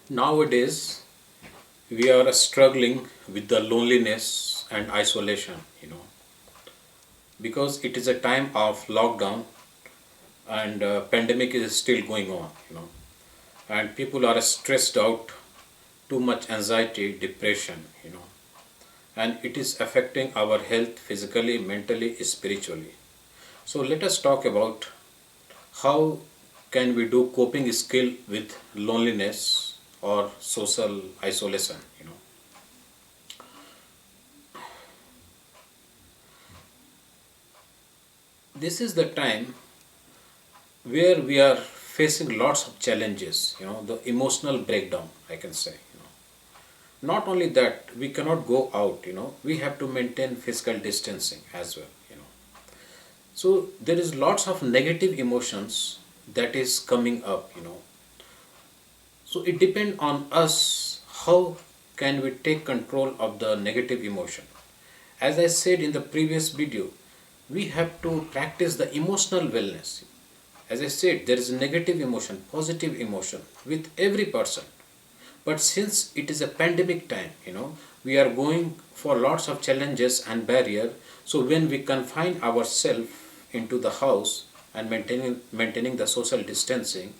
Nowadays, we are struggling with the loneliness and isolation, because it is a time of lockdown and pandemic is still going on, and people are stressed out, too much anxiety, depression, and it is affecting our health physically, mentally, spiritually. So let us talk about how can we do coping skill with loneliness or social isolation. This is the time where we are facing lots of challenges, the emotional breakdown, I can say. Not only that, we cannot go out, we have to maintain physical distancing as well. So there is lots of negative emotions that is coming up. So it depends on us how can we take control of the negative emotion. As I said in the previous video, we have to practice the emotional wellness. As I said, there is a negative emotion, positive emotion with every person. But since it is a pandemic time, we are going for lots of challenges and barrier. So when we confine ourselves into the house and maintaining the social distancing,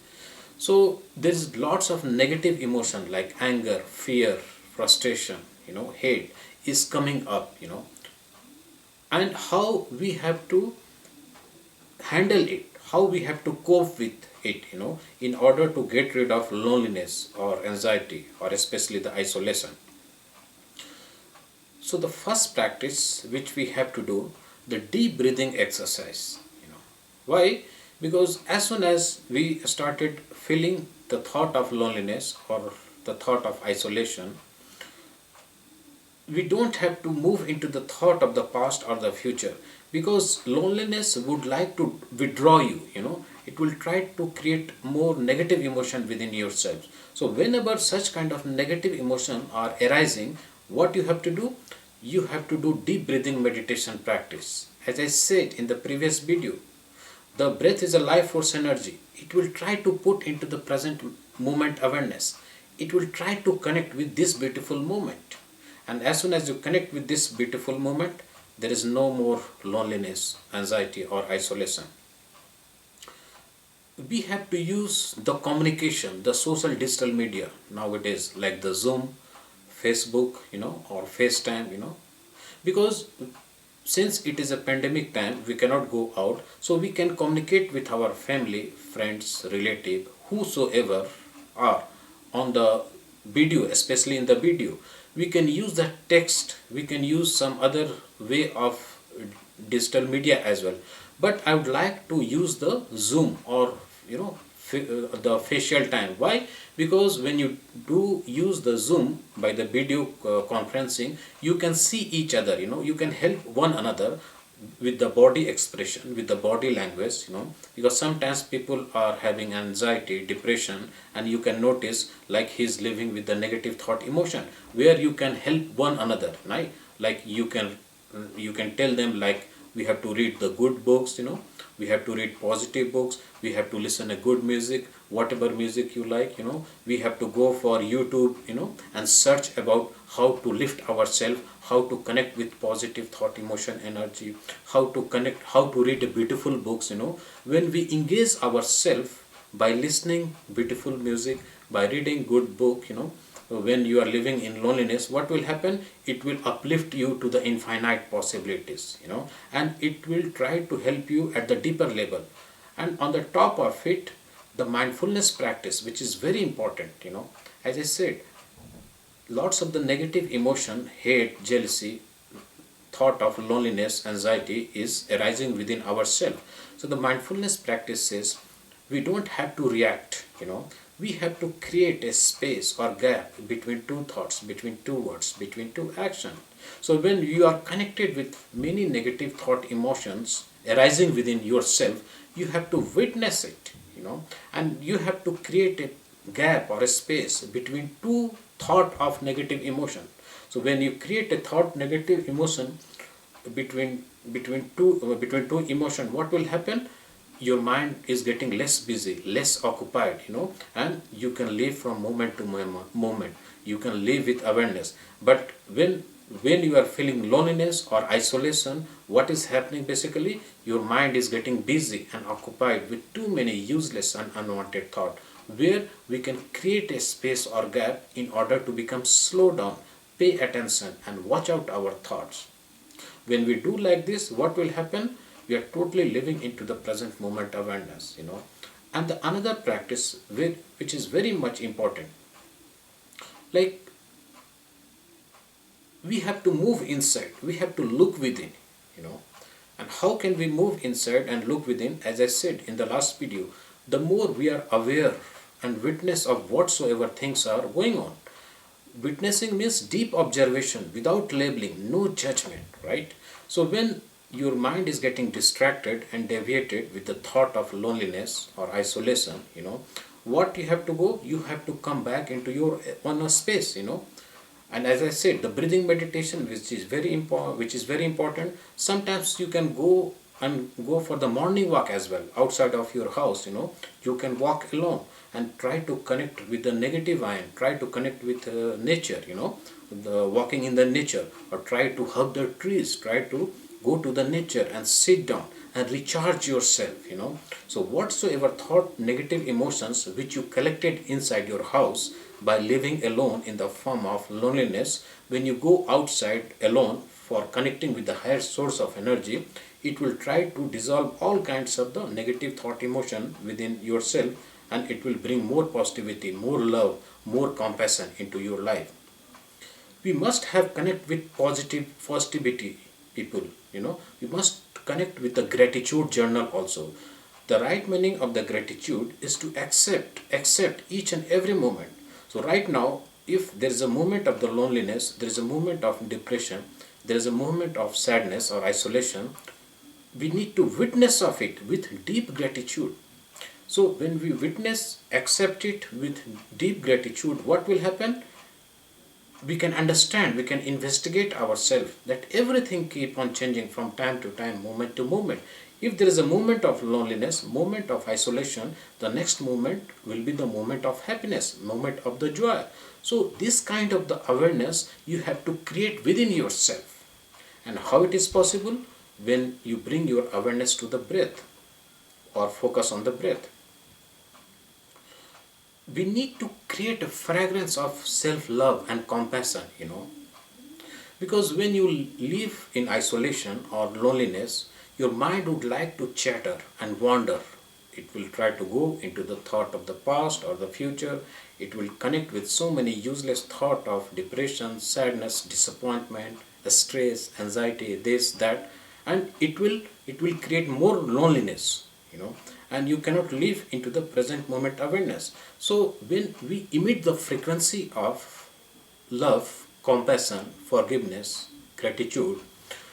so there is lots of negative emotion like anger, fear, frustration, hate is coming up. And how we have to handle it, how we have to cope with it, in order to get rid of loneliness or anxiety or especially the isolation. So the first practice which we have to do, the deep breathing exercise. Why? Because as soon as we started feeling the thought of loneliness or the thought of isolation, we don't have to move into the thought of the past or the future, because loneliness would like to withdraw you. It will try to create more negative emotion within yourself. So whenever such kind of negative emotion are arising, what you have to do, you have to do deep breathing meditation practice. As I said in the previous video, the breath is a life force energy. It will try to put into the present moment awareness. It will try to connect with this beautiful moment. And as soon as you connect with this beautiful moment, there is no more loneliness, anxiety, or isolation. We have to use the communication, the social digital media nowadays, like the Zoom, Facebook, or FaceTime, because since it is a pandemic time, we cannot go out, so we can communicate with our family, friends, relative, whosoever are on the video. Especially in the video, we can use the text, we can use some other way of digital media as well. But I would like to use the Zoom or the facial time. Why? Because when you do use the Zoom by the video conferencing, you can see each other. You can help one another with the body expression, with the body language. Because sometimes people are having anxiety, depression, and you can notice like he's living with the negative thought, emotion, where you can help one another, right? Like you can tell them like, we have to read the good books, we have to read positive books, we have to listen to good music, whatever music you like. We have to go for YouTube, and search about how to lift ourselves, how to connect with positive thought, emotion, energy, how to connect, how to read beautiful books. When we engage ourselves by listening beautiful music, by reading good book, when you are living in loneliness, what will happen? It will uplift you to the infinite possibilities, and it will try to help you at the deeper level. And on the top of it, the mindfulness practice, which is very important. As I said, lots of the negative emotion, hate, jealousy, thought of loneliness, anxiety is arising within ourselves. So the mindfulness practice says we don't have to react, we have to create a space or gap between two thoughts, between two words, between two actions. So when you are connected with many negative thought, emotions arising within yourself, you have to witness it, and you have to create a gap or a space between two thought of negative emotion. So when you create a thought negative emotion between two emotion, what will happen? your mind is getting less busy, less occupied, and you can live from moment to moment. You can live with awareness. But when you are feeling loneliness or isolation, what is happening basically? Your mind is getting busy and occupied with too many useless and unwanted thoughts, where we can create a space or gap in order to become slow down, pay attention, and watch out our thoughts. When we do like this, what will happen? We are totally living into the present moment awareness, and the another practice which is very much important, like, we have to move inside, we have to look within, you know and how can we move inside and look within? As I said in the last video, the more we are aware and witness of whatsoever things are going on. Witnessing means deep observation without labeling, no judgment, right? So when your mind is getting distracted and deviated with the thought of loneliness or isolation, what you have to go? You have to come back into your own space, and as I said, the breathing meditation, which is very important. Sometimes you can go for the morning walk as well outside of your house. You can walk alone and try to connect with the negative ion, try to connect with nature, the walking in the nature, or try to hug the trees, try to go to the nature and sit down and recharge yourself. So whatsoever thought, negative emotions which you collected inside your house by living alone in the form of loneliness, when you go outside alone for connecting with the higher source of energy, it will try to dissolve all kinds of the negative thought, emotion within yourself, and it will bring more positivity, more love, more compassion into your life. We must have connect with positivity, people. We must connect with the gratitude journal also. The right meaning of the gratitude is to accept each and every moment. So right now, if there is a moment of the loneliness, there is a moment of depression, there is a moment of sadness or isolation, we need to witness of it with deep gratitude. So when we witness, accept it with deep gratitude, what will happen? We can understand, we can investigate ourselves that everything keep on changing from time to time, moment to moment. If there is a moment of loneliness, moment of isolation, the next moment will be the moment of happiness, moment of the joy. So this kind of the awareness you have to create within yourself. And how it is possible? When you bring your awareness to the breath or focus on the breath. We need to create a fragrance of self-love and compassion, because when you live in isolation or loneliness, your mind would like to chatter and wander. It will try to go into the thought of the past or the future. It will connect with so many useless thought of depression, sadness, disappointment, stress, anxiety, this, that, and it will create more loneliness, and you cannot live into the present moment awareness. So when we emit the frequency of love, compassion, forgiveness, gratitude,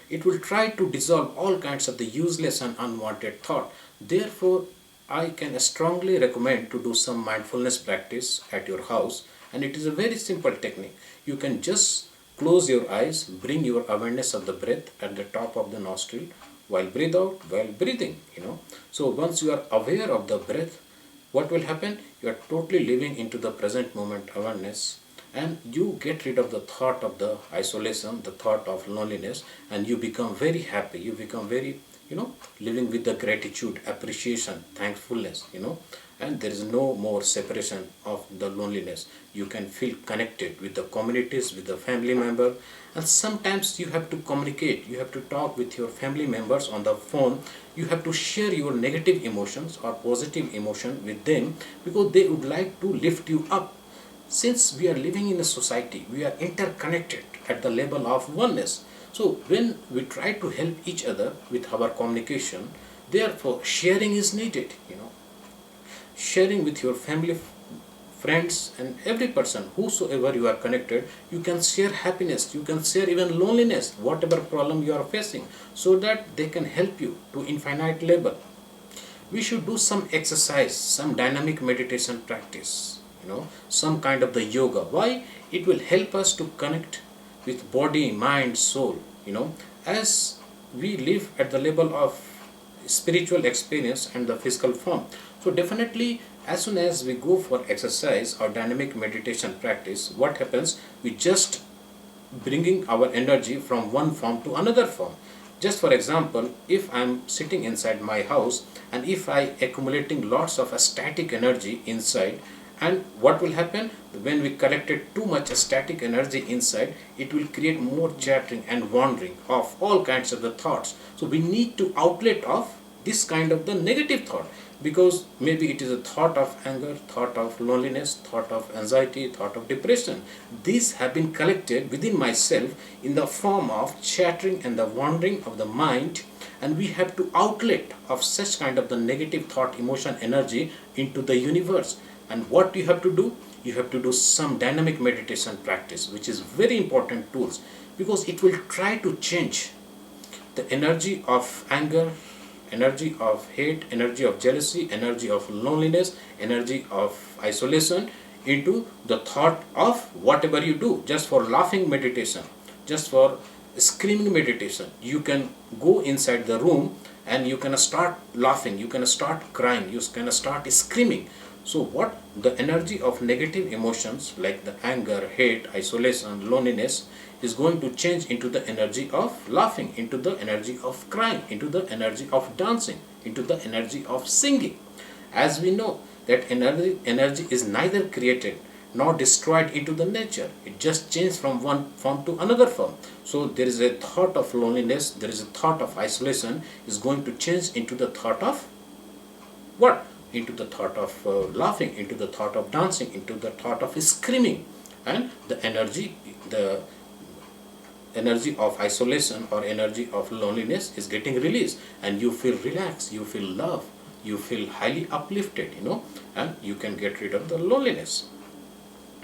it will try to dissolve all kinds of the useless and unwanted thought. Therefore, I can strongly recommend to do some mindfulness practice at your house, and it is a very simple technique. You can just close your eyes, bring your awareness of the breath at the top of the nostril, while breathe out, while breathing, So once you are aware of the breath, what will happen? You are totally living into the present moment awareness, and you get rid of the thought of the isolation, the thought of loneliness, and you become very happy. You become very, living with the gratitude, appreciation, thankfulness, and there is no more separation of the loneliness. You can feel connected with the communities, with the family member, and sometimes you have to communicate, you have to talk with your family members on the phone. You have to share your negative emotions or positive emotion with them, because they would like to lift you up. Since we are living in a society, we are interconnected at the level of oneness. So when we try to help each other with our communication, therefore sharing is needed, sharing with your family, friends, and every person whosoever you are connected. You can share happiness, you can share even loneliness, whatever problem you are facing, so that they can help you to infinite level. We should do some exercise, some dynamic meditation practice, some kind of the yoga. Why? It will help us to connect with body, mind, soul. As we live at the level of spiritual experience and the physical form. So definitely, as soon as we go for exercise or dynamic meditation practice, what happens? We just bringing our energy from one form to another form. Just for example, if I'm sitting inside my house and if I accumulating lots of static energy inside, and what will happen when we collected too much static energy inside, it will create more chattering and wandering of all kinds of the thoughts. So we need to outlet of this kind of the negative thought, because maybe it is a thought of anger, thought of loneliness, thought of anxiety, thought of depression. These have been collected within myself in the form of chattering and the wandering of the mind, and we have to outlet of such kind of the negative thought, emotion, energy into the universe. And what you have to do? You have to do some dynamic meditation practice, which is very important tools, because it will try to change the energy of anger, energy of hate, energy of jealousy, energy of loneliness, energy of isolation into the thought of whatever you do. Just for laughing meditation, just for screaming meditation, you can go inside the room and you can start laughing, you can start crying, you can start screaming. So what the energy of negative emotions like the anger, hate, isolation, loneliness is going to change into the energy of laughing, into the energy of crying, into the energy of dancing, into the energy of singing. As we know that energy is neither created nor destroyed into the nature. It just changes from one form to another form. So there is a thought of loneliness, there is a thought of isolation is going to change into the thought of what? Into the thought of laughing, into the thought of dancing, into the thought of screaming, and the energy of isolation or energy of loneliness is getting released, and you feel relaxed, you feel love, you feel highly uplifted, and you can get rid of the loneliness.